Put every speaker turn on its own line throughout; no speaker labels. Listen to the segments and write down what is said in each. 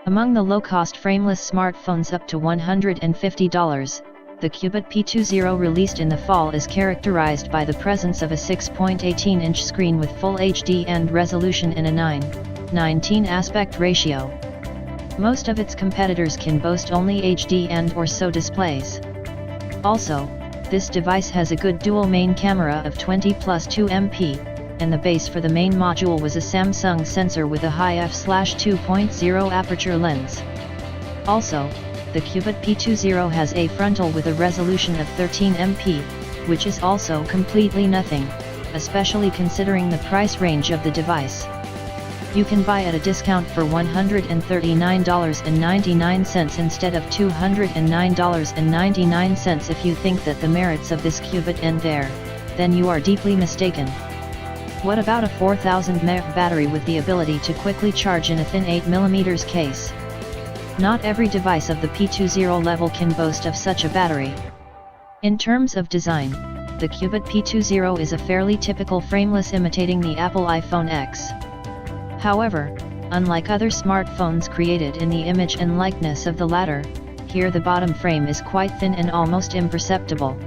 Among the low-cost frameless smartphones up to $150, the Cubot P20 released in the fall is characterized by the presence of a 6.18-inch screen with Full HD and resolution in a 9:19 aspect ratio. Most of its competitors can boast only HD and/or SO displays. Also, this device has a good dual main camera of 20+2 MP, and the base for the main module was a Samsung sensor with a high f/2.0 aperture lens. Also, the Cubot P20 has a frontal with a resolution of 13 MP, which is also completely nothing, especially considering the price range of the device. You can buy at a discount for $139.99 instead of $209.99. If you think that the merits of this Cubot end there, then you are deeply mistaken. What about a 4000 mAh battery with the ability to quickly charge in a thin 8mm case? Not every device of the P20 level can boast of such a battery. In terms of design, the Cubot P20 is a fairly typical frameless imitating the Apple iPhone X. However, unlike other smartphones created in the image and likeness of the latter, here the bottom frame is quite thin and almost imperceptible.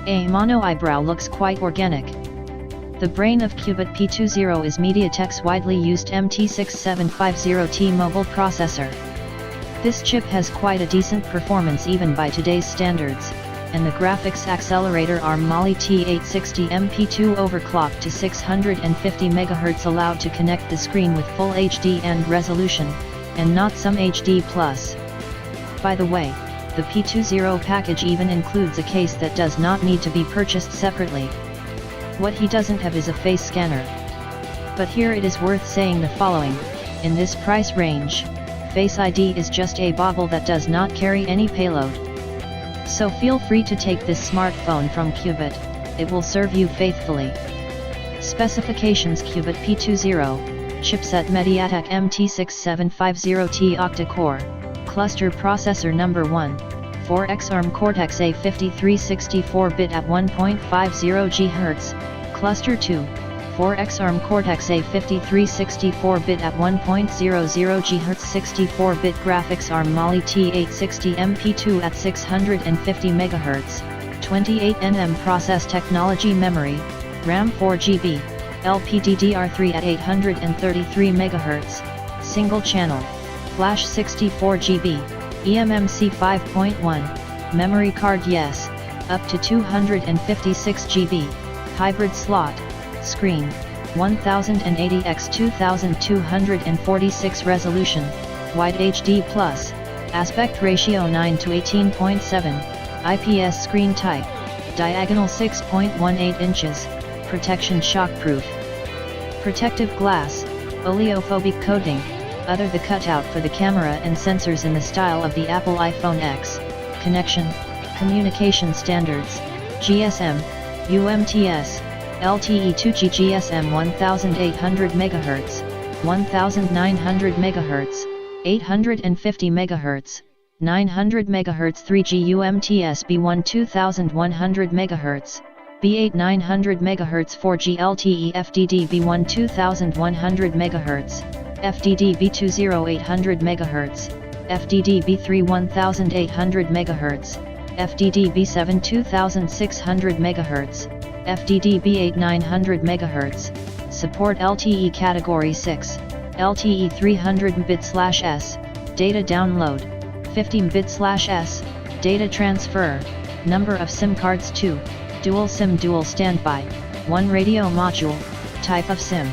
A mono eyebrow looks quite organic. The brain of Cubot P20 is MediaTek's widely used MT6750T mobile processor. This chip has quite a decent performance even by today's standards, and the graphics accelerator ARM Mali T860 MP2 overclocked to 650 MHz allowed to connect the screen with Full HD and resolution, and not some HD+. By the way, the P20 package even includes a case that does not need to be purchased separately. What he doesn't have is a face scanner. But here it is worth saying the following: in this price range, Face ID is just a bauble that does not carry any payload. So feel free to take this smartphone from Cubot, it will serve you faithfully. Specifications: Cubot P20, chipset MediaTek MT6750T octa-core, cluster processor number 1, 4X ARM Cortex-A53 64-bit at 1.50 GHz, cluster 2, 4X ARM Cortex-A53 64-bit at 1.00 GHz 64-bit graphics ARM Mali T860 MP2 at 650 MHz, 28 nm process technology memory, RAM 4GB, LPDDR3 at 833 MHz, single channel, flash 64GB, eMMC 5.1, memory card yes, up to 256 GB, hybrid slot, screen, 1080x2246 resolution, wide HD+, aspect ratio 9:18.7, IPS screen type, diagonal 6.18 inches, protection shockproof. Protective glass, oleophobic coating, other the cutout for the camera and sensors in the style of the Apple iPhone X, connection, communication standards, GSM, UMTS, LTE 2G GSM 1800 MHz, 1900 MHz, 850 MHz, 900 MHz 3G UMTS B1 2100 MHz, B8 900 MHz 4G LTE FDD B1 2100 MHz, FDD B20 800 MHz, FDD B3 1800 MHz, FDD B7 2600 MHz, FDD B8 900 MHz, support LTE Category 6, LTE 300 Mbit/s, data download, 50 Mbit/s, data transfer, number of SIM cards 2, dual SIM dual standby, 1 radio module, type of SIM.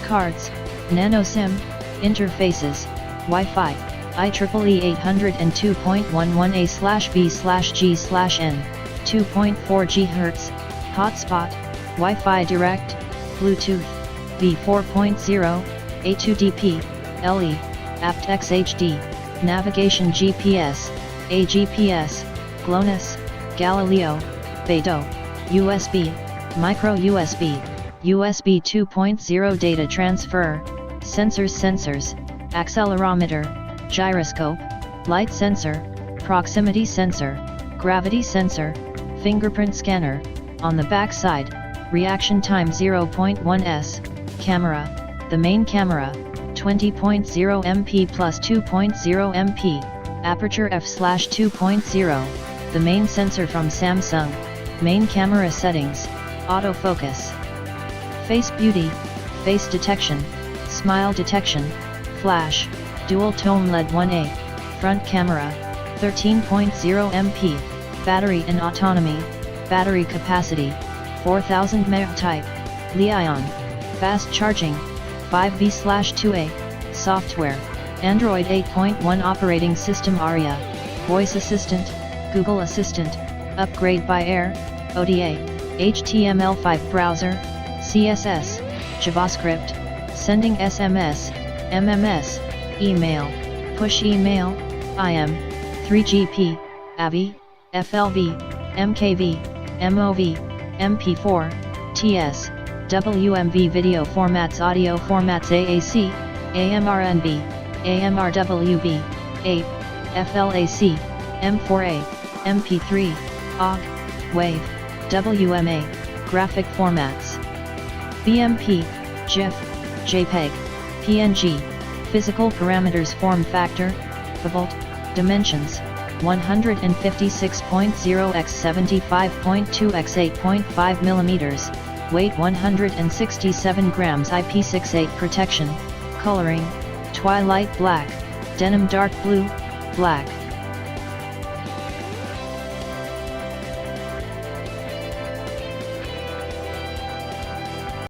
Cards, nano SIM, interfaces, Wi-Fi, IEEE 802.11a/b/g/n, 2.4 GHz, hotspot, Wi-Fi Direct, Bluetooth, V4.0, A2DP, LE, aptX HD, navigation GPS, AGPS, GLONASS, Galileo, Beidou, USB, micro USB, USB 2.0 data transfer, sensors, accelerometer, gyroscope, light sensor, proximity sensor, gravity sensor, fingerprint scanner. On the back side, reaction time 0.1s, camera, the main camera, 20.0 MP plus 2.0 MP, aperture f/2.0, the main sensor from Samsung, main camera settings, autofocus, face beauty, face detection, smile detection, flash, dual tone LED 1A, front camera, 13.0 MP, battery and autonomy, battery capacity, 4000 mAh type, Li-ion, fast charging, 5V/2A, software, Android 8.1 operating system ARIA, voice assistant, Google Assistant, upgrade by Air, OTA, HTML5 browser, CSS, JavaScript, sending SMS, MMS, email, push email, IM, 3GP, AVI, FLV, MKV, MOV, MP4, TS, WMV video formats, audio formats, AAC, AMRNB, AMRWB, APE, FLAC, M4A, MP3, OGG, WAV, WMA, graphic formats, BMP, GIF, JPEG, PNG, physical parameters, form factor, Cubot, dimensions, 156.0 x 75.2 x 8.5 mm, weight 167 grams, IP68 protection, coloring, twilight black, denim dark blue, black.